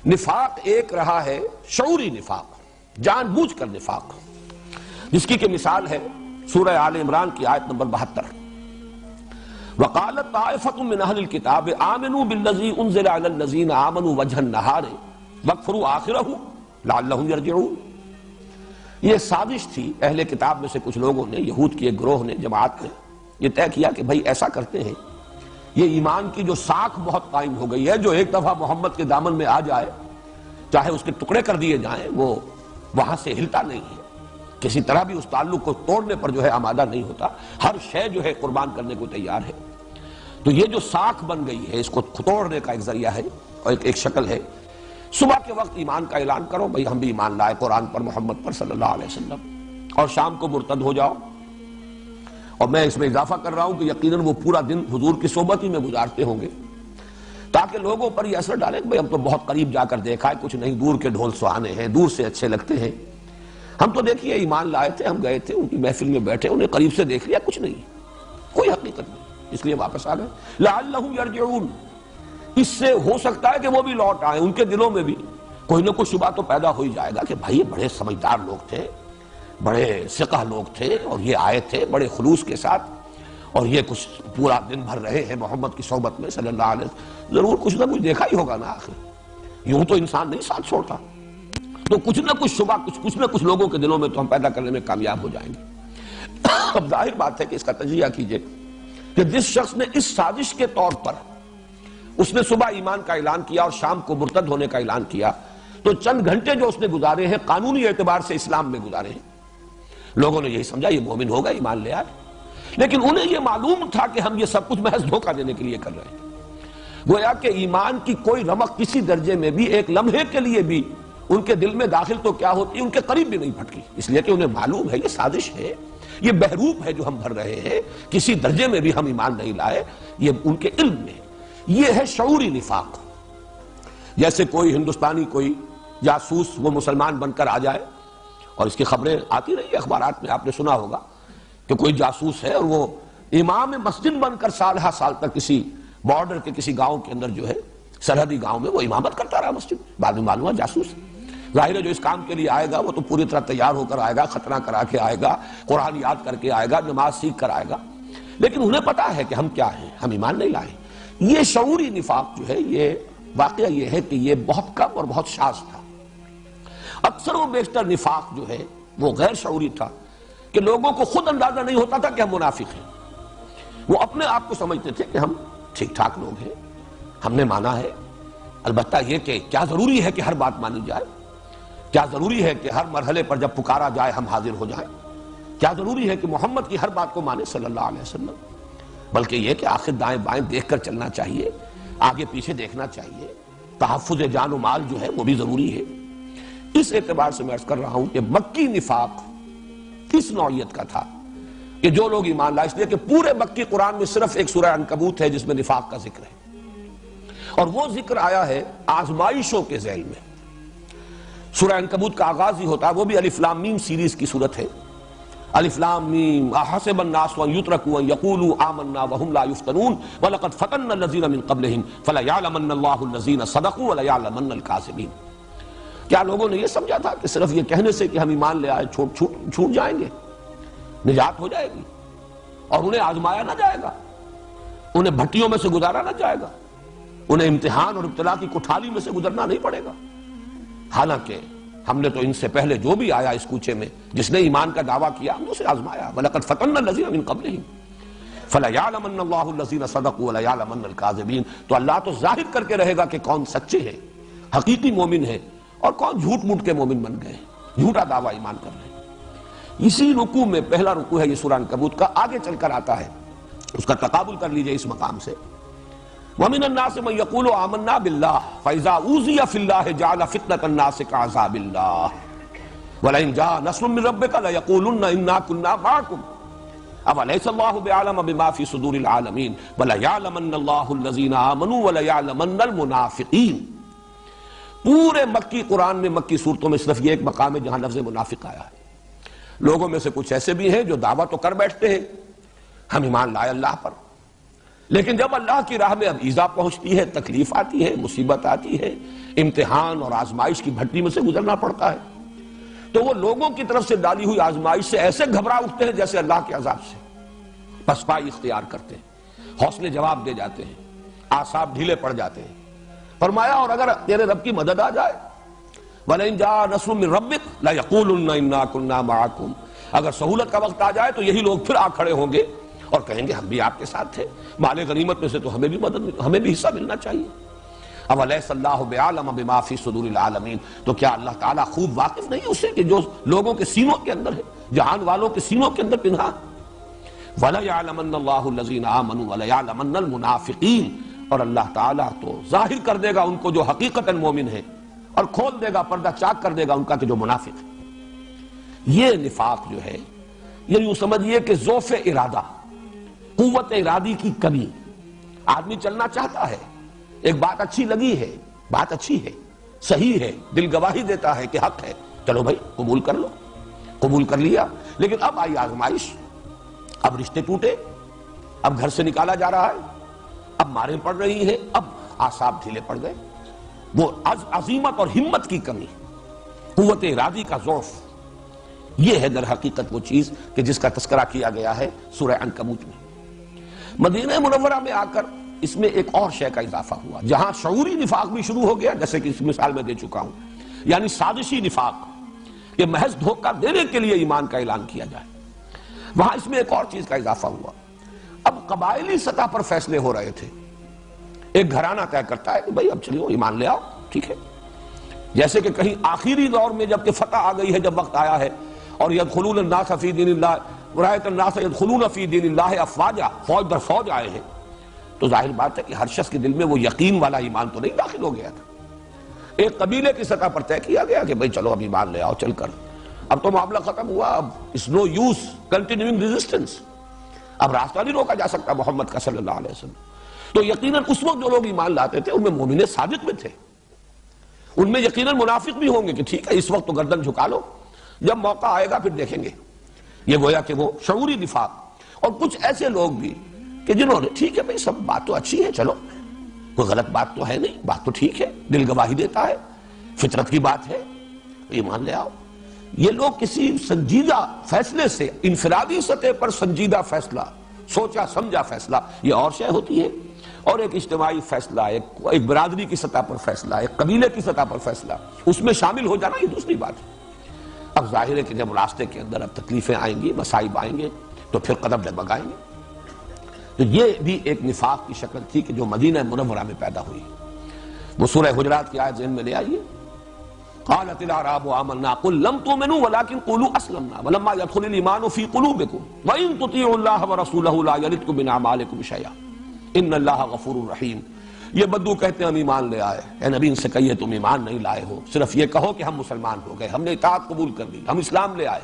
نفاق ایک رہا ہے شعوری نفاق، جان بوجھ کر نفاق، جس کی کہ مثال ہے سورہ آل عمران کی آیت نمبر 72۔ وَقَالَتْ طَائِفَةٌ مِّنْ أَهْلِ الْكِتَابِ آمِنُوا بِالَّذِي أُنزِلَ عَلَى الَّذِينَ آمَنُوا وَجْهَ النَّهَارِ وَاكْفُرُوا آخِرَهُ لَعَلَّهُمْ يَرْجِعُونَ۔ یہ سازش تھی اہل کتاب میں سے کچھ لوگوں نے، یہود کی ایک گروہ نے، جماعت نے یہ طے کیا کہ بھائی ایسا کرتے ہیں، یہ ایمان کی جو ساکھ بہت قائم ہو گئی ہے، جو ایک دفعہ محمد کے دامن میں آ جائے چاہے اس کے ٹکڑے کر دیے جائیں وہ وہاں سے ہلتا نہیں ہے، کسی طرح بھی اس تعلق کو توڑنے پر جو ہے آمادہ نہیں ہوتا، ہر شے جو ہے قربان کرنے کو تیار ہے۔ تو یہ جو ساکھ بن گئی ہے اس کو توڑنے کا ایک ذریعہ ہے اور ایک شکل ہے، صبح کے وقت ایمان کا اعلان کرو، بھئی ہم بھی ایمان لائے قرآن پر، محمد پر صلی اللہ علیہ وسلم، اور شام کو مرتد ہو جاؤ۔ اور میں اس میں اضافہ کر رہا ہوں کہ یقیناً وہ پورا دن حضور کی صحبت ہی میں گزارتے ہوں گے تاکہ لوگوں پر یہ اثر ڈالے کہ بھئی ہم تو بہت قریب جا کر دیکھا ہے، کچھ نہیں، دور کے ڈھول سہانے ہیں، دور سے اچھے لگتے ہیں، ہم تو دیکھیے ایمان لائے تھے، ہم گئے تھے ان کی محفل میں بیٹھے، انہیں قریب سے دیکھ لیا، کچھ نہیں، کوئی حقیقت نہیں، اس لیے واپس آ گئے۔ لعلہم یرجعون، اس سے ہو سکتا ہے کہ وہ بھی لوٹ آئیں، ان کے دلوں میں بھی کوئی نہ کوئی شبہ تو پیدا ہو ہی جائے گا کہ بھائی یہ بڑے سمجھدار لوگ تھے، بڑے ثقہ لوگ تھے، اور یہ آئے تھے بڑے خلوص کے ساتھ، اور یہ کچھ پورا دن بھر رہے ہیں محمد کی صحبت میں صلی اللہ علیہ وسلم، ضرور کچھ نہ کچھ دیکھا ہی ہوگا نا، آخر یوں تو انسان نہیں ساتھ چھوڑتا، تو کچھ نہ کچھ شبہ کچھ نہ کچھ لوگوں کے دلوں میں تو ہم پیدا کرنے میں کامیاب ہو جائیں گے۔ اب ظاہر بات ہے کہ اس کا تجزیہ کیجئے کہ جس شخص نے اس سازش کے طور پر اس نے صبح ایمان کا اعلان کیا اور شام کو مرتد ہونے کا اعلان کیا، تو چند گھنٹے جو اس نے گزارے ہیں قانونی اعتبار سے اسلام میں گزارے ہیں، لوگوں نے یہی سمجھا یہ مومن ہوگا، ایمان لے آئے، لیکن انہیں یہ معلوم تھا کہ ہم یہ سب کچھ محض دھوکہ دینے کے لیے کر رہے ہیں، گویا کہ ایمان کی کوئی رمق کسی درجے میں بھی ایک لمحے کے لیے بھی ان کے دل میں داخل تو کیا ہوتی، ان کے قریب بھی نہیں پھٹکی، اس لیے کہ انہیں معلوم ہے یہ سازش ہے، یہ بہروپ ہے جو ہم بھر رہے ہیں، کسی درجے میں بھی ہم ایمان نہیں لائے، یہ ان کے علم میں۔ یہ ہے شعوری نفاق، جیسے کوئی ہندوستانی کوئی جاسوس وہ مسلمان بن کر آ جائے، اور اس کی خبریں آتی رہی اخبارات میں، آپ نے سنا ہوگا کہ کوئی جاسوس ہے اور وہ امام مسجد بن کر سال ہا سال تک کسی بارڈر کے کسی گاؤں کے اندر جو ہے سرحدی گاؤں میں وہ امامت کرتا رہا مسجد، بعد میں معلوم ہوا جاسوس۔ ظاہر ہے جو اس کام کے لیے آئے گا وہ تو پوری طرح تیار ہو کر آئے گا، ختنہ کرا کے آئے گا، قرآن یاد کر کے آئے گا، نماز سیکھ کر آئے گا، لیکن انہیں پتا ہے کہ ہم کیا ہیں، ہم ایمان نہیں لائے۔ یہ شعوری نفاق جو ہے، یہ واقعہ یہ ہے کہ یہ بہت کم اور بہت شاذ تھا۔ اکثر و بیشتر نفاق جو ہے وہ غیر شعوری تھا کہ لوگوں کو خود اندازہ نہیں ہوتا تھا کہ ہم منافق ہیں، وہ اپنے آپ کو سمجھتے تھے کہ ہم ٹھیک ٹھاک لوگ ہیں، ہم نے مانا ہے، البتہ یہ کہ کیا ضروری ہے کہ ہر بات مانی جائے، کیا ضروری ہے کہ ہر مرحلے پر جب پکارا جائے ہم حاضر ہو جائیں، کیا ضروری ہے کہ محمد کی ہر بات کو مانے صلی اللہ علیہ وسلم، بلکہ یہ کہ آخر دائیں بائیں دیکھ کر چلنا چاہیے، آگے پیچھے دیکھنا چاہیے، تحفظ جان و مال جو ہے وہ بھی ضروری ہے۔ اس اعتبار سے میں عرض کر رہا ہوں کہ مکی نفاق اس نوعیت کا تھا کہ جو لوگ ایمان لائے، اس لیے کہ پورے مکی قرآن میں صرف ایک سورہ عنکبوت ہے جس میں نفاق کا ذکر ہے، اور وہ ذکر آیا ہے آزمائشوں کے ذیل میں۔ سورہ عنکبوت کا آغاز ہی ہوتا ہے، وہ بھی الف لام میم سیریز کی صورت ہے، الف لام میم احسب الناس ان یترکوا ان یقولوا آمنا وهم لا یفتنون ولقد فتنا الذین من قبلهم فلیعلمن اللہ الذین صدقوا ولیعلمن الکاذبین۔ کیا لوگوں نے یہ سمجھا تھا کہ صرف یہ کہنے سے کہ ہم ایمان لے آئے چھوٹ جائیں گے، نجات ہو جائے گی، اور انہیں آزمایا نہ جائے گا، انہیں بھٹیوں میں سے گزارا نہ جائے گا، انہیں امتحان اور ابتلا کی کٹھالی میں سے گزرنا نہیں پڑے گا؟ حالانکہ ہم نے تو ان سے پہلے جو بھی آیا اس کوچے میں جس نے ایمان کا دعویٰ کیا ہم نے اسے آزمایا، وَلَقَدْ فَتَنَّا الَّذِينَ مِن قَبْلِهِمْ فَلَيَعْلَمَنَّ اللَّهُ الَّذِينَ صَدَقُوا وَلَيَعْلَمَنَّ الْكَاذِبِينَ۔ تو اللہ تو ظاہر کر کے رہے گا کہ کون سچے ہیں، حقیقی مومن ہیں، اور کون جھوٹ موٹ کے مومن بن گئے، جھوٹا دعویٰ ایمان کر رہے ہیں۔ اسی رکوع میں پہلا رکوع ہے یہ سورہ عنکبوت کا، آگے چل کر آتا ہے، اس کا تقابل کر لیجئے اس مقام سے، وَمِنَ النَّاسِ مَن يَقُولُ آمَنَّا بِاللَّهِ فَإِذَا أُوذِيَ فِي اللَّهِ جَعَلَ فِتْنَةَ النَّاسِ كَعَذَابِ اللَّهِ وَلَئِن جَاءَ نَصْرٌ مِّن رَّبِّكَ لَيَقُولُنَّ إِنَّا كُنَّا مَعَكُمْ أَوَلَيْسَ اللَّهُ بِأَعْلَمَ بِمَا فِي صُدُورِ الْعَالَمِينَ وَلَيَعْلَمَنَّ اللَّهُ الَّذِينَ آمَنُوا وَلَيَعْلَمَنَّ الْمُنَافِقِينَ۔ پورے مکی قرآن میں، مکی صورتوں میں صرف یہ ایک مقام ہے جہاں لفظ منافق آیا ہے۔ لوگوں میں سے کچھ ایسے بھی ہیں جو دعویٰ تو کر بیٹھتے ہیں ہم ایمان لائے اللہ پر، لیکن جب اللہ کی راہ میں اب ایذا پہنچتی ہے، تکلیف آتی ہے، مصیبت آتی ہے، امتحان اور آزمائش کی بھٹی میں سے گزرنا پڑتا ہے، تو وہ لوگوں کی طرف سے ڈالی ہوئی آزمائش سے ایسے گھبرا اٹھتے ہیں جیسے اللہ کے عذاب سے، پسپائی اختیار کرتے ہیں، حوصلے جواب دے جاتے ہیں، اعصاب ڈھیلے پڑ جاتے ہیں۔ فرمایا اور اگر تیرے رب کی مدد آ جائے وَلَئِن جَاءَ نَصْرٌ مِّن رَّبِّكَ لَيَقُولُنَّ إِنَّا كُنَّا مَعَكُمْ، اگر سہولت کا وقت آ جائے تو یہی لوگ پھر آ کھڑے ہوں گے اور کہیں گے ہم بھی آپ کے ساتھ تھے، مال غنیمت میں سے تو ہمیں بھی حصہ ملنا چاہیے۔ أَوَلَيْسَ اللَّهُ بِأَعْلَمَ بِمَا فِي صُدُورِ الْعَالَمِينَ، تو کیا اللہ تعالیٰ خوب واقف نہیں اس سے کہ جو لوگوں کے سینوں کے اندر ہے، جہان والوں کے سینوں کے اندر پنہا۔ وَلَيَعْلَمَنَّ اللَّهُ الَّذِينَ آمَنُوا وَلَيَعْلَمَنَّ الْمُنَافِقِينَ، اور اللہ تعالیٰ تو ظاہر کر دے گا ان کو جو حقیقتاً مومن ہے، اور کھول دے گا، پردہ چاک کر دے گا ان کا کہ جو منافق ہے۔ یہ نفاق جو ہے، یہ یوں سمجھئے کہ ضعف ارادہ، قوت ارادی کی کمی۔ آدمی چلنا چاہتا ہے، ایک بات اچھی لگی ہے، بات اچھی ہے، صحیح ہے، دل گواہی دیتا ہے کہ حق ہے، چلو بھائی قبول کر لو، قبول کر لیا، لیکن اب آئی آزمائش، اب رشتے ٹوٹے، اب گھر سے نکالا جا رہا ہے، اب ماریں پڑ رہی ہیں، اب اعصاب ڈھیلے پڑ گئے، وہ عزیمت اور ہمت کی کمی، قوت ارادی کا ضعف، یہ ہے در حقیقت وہ چیز کہ جس کا تذکرہ کیا گیا ہے سورہ عنکبوت میں۔ مدینہ منورہ میں آ کر اس میں ایک اور شے کا اضافہ ہوا، جہاں شعوری نفاق بھی شروع ہو گیا، جیسے کہ اس مثال میں دے چکا ہوں، یعنی سازشی نفاق، کہ محض دھوکہ دینے کے لیے ایمان کا اعلان کیا جائے، وہاں اس میں ایک اور چیز کا اضافہ ہوا۔ اب قبائلی سطح پر فیصلے ہو رہے تھے، ایک گھرانہ طے کرتا ہے کہ بھائی اب چلیے ایمان لے آؤ، ٹھیک ہے، جیسے کہ کہیں آخری دور میں جب کہ فتح آ گئی ہے، جب وقت آیا ہے، اور يدخلون الناس فی دین اللہ، رأیت الناس يدخلون فی دین اللہ افواجا، فوج در فوج آئے ہیں، تو ظاہر بات ہے کہ ہر شخص کے دل میں وہ یقین والا ایمان تو نہیں داخل ہو گیا تھا۔ ایک قبیلے کی سطح پر طے کیا گیا کہ بھئی چلو اب ایمان لے آؤ چل کر، اب تو معاملہ ختم ہوا، اب اس نو یوز کنٹینیوئنگ ریزسٹنس، اب راستہ نہیں روکا جا سکتا محمد کا صلی اللہ علیہ وسلم۔ تو یقیناً اس وقت جو لوگ ایمان لاتے تھے ان میں مومن صادق بھی تھے، ان میں یقیناً منافق بھی ہوں گے کہ ٹھیک ہے اس وقت تو گردن جھکا لو، جب موقع آئے گا پھر دیکھیں گے۔ یہ گویا کہ وہ شعوری نفاق، اور کچھ ایسے لوگ بھی کہ جنہوں نے ٹھیک ہے بھئی سب بات تو اچھی ہے، چلو کوئی غلط بات تو ہے نہیں، بات تو ٹھیک ہے، دل گواہی دیتا ہے، فطرت کی بات ہے، ایمان لے آؤ۔ یہ لوگ کسی سنجیدہ فیصلے سے، انفرادی سطح پر سنجیدہ فیصلہ، سوچا سمجھا فیصلہ، یہ اور شے ہوتی ہے، اور ایک اجتماعی فیصلہ، ایک برادری کی سطح پر فیصلہ، ایک قبیلے کی سطح پر فیصلہ، اس میں شامل ہو جانا یہ دوسری بات ہے۔ اب ظاہر ہے کہ جب راستے کے اندر اب تکلیفیں آئیں گی، مصائب آئیں گے، تو پھر قدم ڈگمگائیں گے۔ تو یہ بھی ایک نفاق کی شکل تھی کہ جو مدینہ منورہ میں پیدا ہوئی۔ وہ سورہ حجرات کی آیت ذہن میں لے آئیے، قالت الاعراب آمنا قل لم تؤمنوا ولكن قولوا اسلمنا ولما يدخل الايمان في قلوبكم وان تطيعوا الله ورسوله لا يلدكم من اعمالكم شيئا ان الله غفور رحیم۔ یہ بدو کہتے ہیں ہم ایمان لے آئے، اے نبی ان سے کہیے تم ایمان نہیں لائے ہو، صرف یہ کہو کہ ہم مسلمان ہو گئے، ہم نے اطاعت قبول کر لی، ہم اسلام لے آئے،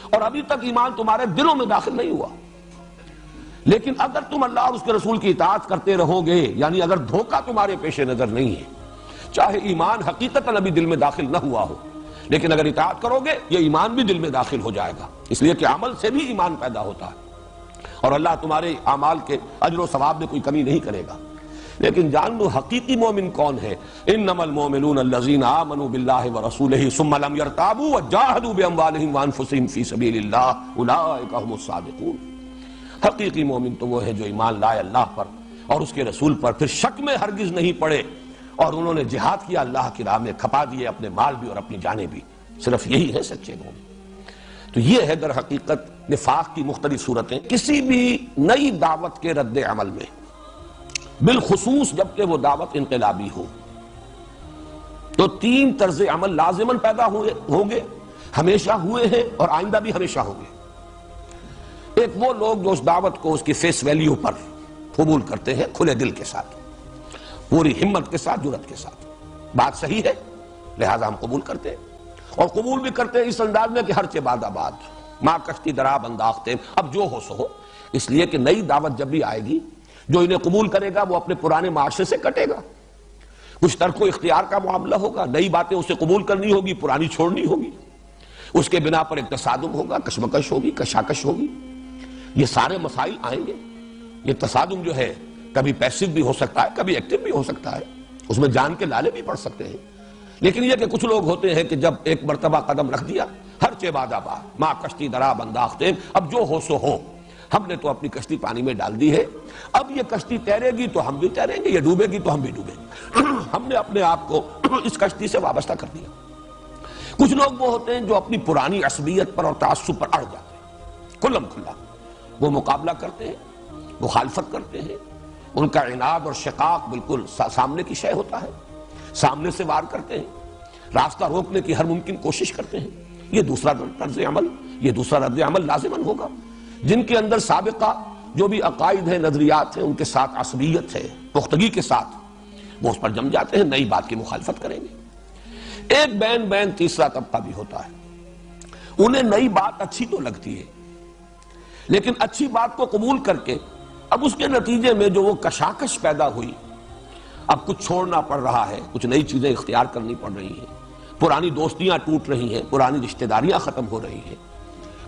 اور ابھی تک ایمان تمہارے دلوں میں داخل نہیں ہوا، لیکن اگر تم اللہ اور اس کے رسول کی اطاعت کرتے رہو گے، یعنی اگر دھوکہ تمہارے پیش نظر نہیں ہے، چاہے ایمان حقیقتاً ابھی دل میں داخل نہ ہوا ہو، لیکن اگر اطاعت کرو گے یہ ایمان بھی دل میں داخل ہو جائے گا، اس لیے کہ عمل سے بھی ایمان پیدا ہوتا ہے، اور اللہ تمہارے اعمال کے اجر و ثواب میں کوئی کمی نہیں کرے گا۔ لیکن جان لو حقیقی مومن کون ہے، انما المؤمنون الذین آمنوا باللہ ورسولہ ثم لم یرتابوا وجاہدوا باموالہم وانفسہم فی سبیل اللہ اولئک هم الصادقون۔ حقیقی مومن تو وہ ہے جو ایمان لائے اللہ پر اور اس کے رسول پر، پھر شک میں ہرگز نہیں پڑے، اور انہوں نے جہاد کیا اللہ کی راہ میں، کھپا دیے اپنے مال بھی اور اپنی جانیں بھی، صرف یہی ہے سچے مومن۔ تو یہ ہے در حقیقت نفاق کی مختلف صورتیں۔ کسی بھی نئی دعوت کے رد عمل میں، بالخصوص جبکہ وہ دعوت انقلابی ہو، تو تین طرز عمل لازماً پیدا ہوں گے، ہمیشہ ہوئے ہیں اور آئندہ بھی ہمیشہ ہوں گے۔ ایک وہ لوگ جو اس دعوت کو اس کی فیس ویلیو پر قبول کرتے ہیں، کھلے دل کے ساتھ، پوری ہمت کے ساتھ، جرات کے ساتھ، بات صحیح ہے لہذا ہم قبول کرتے ہیں، اور قبول بھی کرتے ہیں اس انداز میں کہ ہر چہ بعد آباد، ماں کشتی دراب انداختے، اب جو ہو سو ہو، اس لیے کہ نئی دعوت جب بھی آئے گی، جو انہیں قبول کرے گا وہ اپنے پرانے معاشرے سے کٹے گا، کچھ ترک و اختیار کا معاملہ ہوگا، نئی باتیں اسے قبول کرنی ہوگی، پرانی چھوڑنی ہوگی، اس کے بنا پر ایک تصادم ہوگا، کشمکش ہوگی، کشاکش ہوگی، یہ سارے مسائل آئیں گے۔ یہ تصادم جو ہے کبھی پیسو بھی ہو سکتا ہے، کبھی ایکٹیو بھی ہو سکتا ہے، اس میں جان کے لالے بھی پڑ سکتے ہیں، لیکن یہ کہ کچھ لوگ ہوتے ہیں کہ جب ایک مرتبہ قدم رکھ دیا ہر چے باد آباد ماں کشتی دراب انداختیں، اب جو ہو سو ہو، ہم نے تو اپنی کشتی پانی میں ڈال دی ہے، اب یہ کشتی تیرے گی تو ہم بھی تیریں گے، یہ ڈوبے گی تو ہم بھی ڈوبیں گے، ہم نے اپنے آپ کو اس کشتی سے وابستہ کر دیا۔ کچھ لوگ وہ ہوتے ہیں جو اپنی پرانی عصبیت پر اور تعصب پر اڑ جاتے ہیں، کھلم کھلا وہ مقابلہ کرتے ہیں، مخالفت کرتے ہیں، ان کا عناد اور شقاق بالکل سامنے کی شے ہوتا ہے، سامنے سے وار کرتے ہیں، راستہ روکنے کی ہر ممکن کوشش کرتے ہیں۔ یہ دوسرا طرز عمل، یہ دوسرا رد عمل لازماً ہوگا۔ جن کے اندر سابقہ جو بھی عقائد ہیں، نظریات ہیں، ان کے ساتھ عصبیت ہے، پختگی کے ساتھ وہ اس پر جم جاتے ہیں، نئی بات کی مخالفت کریں گے۔ ایک بین تیسرا طبقہ بھی ہوتا ہے، انہیں نئی بات اچھی تو لگتی ہے، لیکن اچھی بات کو قبول کر کے اب اس کے نتیجے میں جو وہ کشاکش پیدا ہوئی، اب کچھ چھوڑنا پڑ رہا ہے، کچھ نئی چیزیں اختیار کرنی پڑ رہی ہیں، پرانی دوستیاں ٹوٹ رہی ہیں، پرانی رشتہ داریاں ختم ہو رہی ہیں،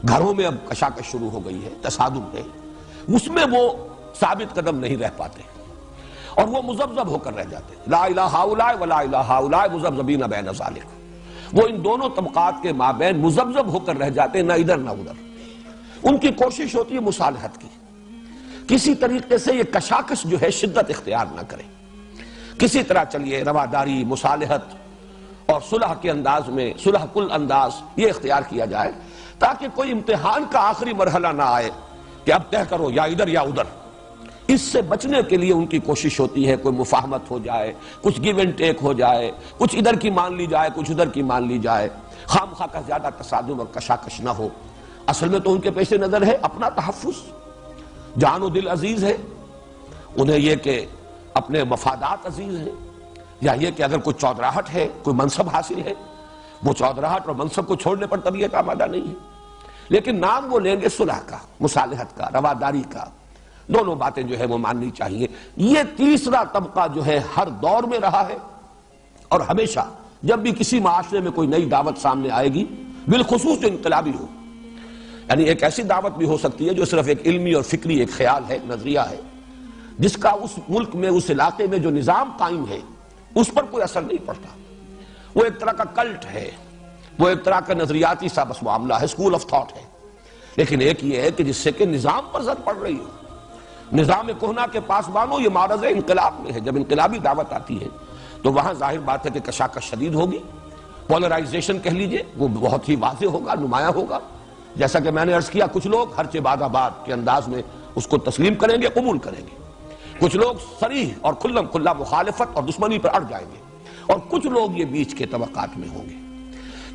گھروں میں اب کشاکش شروع ہو گئی ہے، تصادم ہے، اس میں وہ ثابت قدم نہیں رہ پاتے اور وہ مذبذب ہو کر رہ جاتے ہیں۔ لا الہ ہؤلاء ولا الہ ہؤلاء مذبذبین بین ذلک، وہ ان دونوں طبقات کے مابین مذبذب ہو کر رہ جاتے ہیں، نہ ادھر نہ ادھر۔ ان کی کوشش ہوتی ہے مصالحت کی، کسی طریقے سے یہ کشاکش جو ہے شدت اختیار نہ کرے، کسی طرح چلیے رواداری، مصالحت اور صلح کے انداز میں، صلح کل انداز یہ اختیار کیا جائے تاکہ کوئی امتحان کا آخری مرحلہ نہ آئے کہ اب طے کرو یا ادھر یا ادھر۔ اس سے بچنے کے لیے ان کی کوشش ہوتی ہے کوئی مفاہمت ہو جائے، کچھ گیو اینڈ ٹیک ہو جائے، کچھ ادھر کی مان لی جائے، کچھ ادھر کی مان لی جائے، خام خواہ کا زیادہ تصادم اور کشاکش نہ ہو۔ اصل میں تو ان کے پیش نظر ہے اپنا تحفظ، جان و دل عزیز ہے، انہیں یہ کہ اپنے مفادات عزیز ہیں، یا یہ کہ اگر کوئی چودراہٹ ہے، کوئی منصب حاصل ہے، وہ چودراہٹ اور منصب کو چھوڑنے پر طبیعت آمادہ نہیں ہے، لیکن نام وہ لیں گے صلح کا، مصالحت کا، رواداری کا، دونوں باتیں جو ہے وہ ماننی چاہیے۔ یہ تیسرا طبقہ جو ہے ہر دور میں رہا ہے، اور ہمیشہ جب بھی کسی معاشرے میں کوئی نئی دعوت سامنے آئے گی، بالخصوص جو انقلابی ہو، یعنی ایک ایسی دعوت بھی ہو سکتی ہے جو صرف ایک علمی اور فکری ایک خیال ہے، نظریہ ہے، جس کا اس ملک میں، اس علاقے میں جو نظام قائم ہے اس پر کوئی اثر نہیں پڑتا، وہ ایک طرح کا کلٹ ہے، وہ ایک طرح کا نظریاتی سا بس معاملہ ہے، اسکول آف تھاٹ ہے۔ لیکن ایک یہ ہے کہ جس سے کہ نظام پر زد پڑ رہی ہو، نظام کہنا کے پاس بانو، یہ معرض انقلاب میں ہے۔ جب انقلابی دعوت آتی ہے تو وہاں ظاہر بات ہے کہ کشاکش شدید ہوگی، پولرائزیشن کہہ لیجئے وہ بہت ہی واضح ہوگا، نمایاں ہوگا۔ جیسا کہ میں نے عرض کیا، کچھ لوگ ہر چے باد آباد کے انداز میں اس کو تسلیم کریں گے، قبول کریں گے، کچھ لوگ صریح اور کھلم کھلا مخالفت اور دشمنی پر اڑ جائیں گے، اور کچھ لوگ یہ بیچ کے طبقات میں ہوں گے۔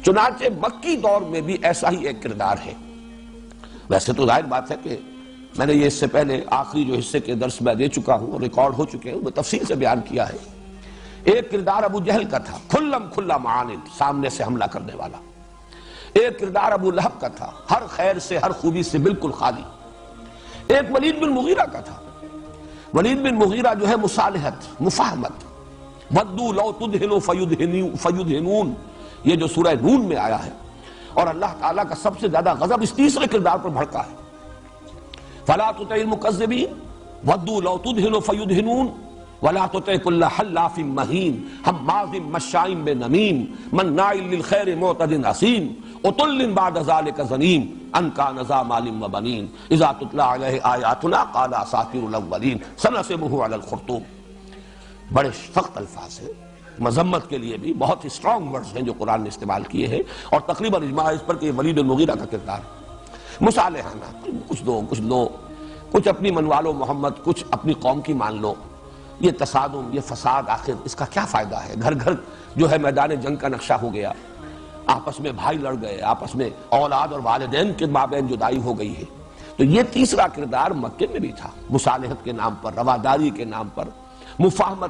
چنانچہ مکی دور میں بھی ایسا ہی ایک کردار ہے۔ ویسے تو ظاہر بات ہے کہ میں نے یہ اس سے پہلے آخری جو حصے کے درس میں دے چکا ہوں، ریکارڈ ہو چکے ہیں، میں تفصیل سے بیان کیا ہے۔ ایک کردار ابو جہل کا تھا، کھلم کھلا معاند، سامنے سے حملہ کرنے والا۔ ایک کردار ابو لہب کا تھا، ہر خیر سے، ہر خوبی سے بالکل خالی۔ ایک ولید بن مغیرہ کا تھا، ولید بن مغیرہ جو ہے مصالحت، مفاہمت، ودوا لو تدہنوا فیدہنون، یہ جو سورہ نون میں آیا ہے، اور اللہ تعالیٰ کا سب سے زیادہ غضب اس تیسرے کردار پر بھڑکا ہے۔ فلا تطع المکذبین ودوا لو تدہنوا فیدہنون ولا تطع کل حلاف مہین ہماز مشاء بنمیم مناع للخیر معتد اثیم عتل بعد ذلک زنیم ان کان ذا مال وبنین اذا تتلی علیہ آیاتنا قال اساطیر الاولین سنسمہ علی الخرطوم۔ بڑے سخت الفاظ ہیں، مذمت کے لیے بھی بہت ہی اسٹرانگ ورڈز ہیں جو قرآن نے استعمال کیے ہیں، اور تقریباً اجماع اس پر کہ یہ ولید المغیرہ کا کردار ہے۔ مصالحانہ، کچھ دو کچھ لو، کچھ اپنی منوا لو محمد، کچھ اپنی قوم کی مان لو۔ یہ تصادم، یہ فساد، آخر اس کا کیا فائدہ ہے؟ گھر گھر جو ہے میدان جنگ کا نقشہ ہو گیا، آپس میں بھائی لڑ گئے، آپس میں اولاد اور والدین کے مابین جدائی ہو گئی ہے۔ تو یہ تیسرا کردار مکے میں بھی تھا، مصالحت کے نام پر، رواداری کے نام پر، مفاہمت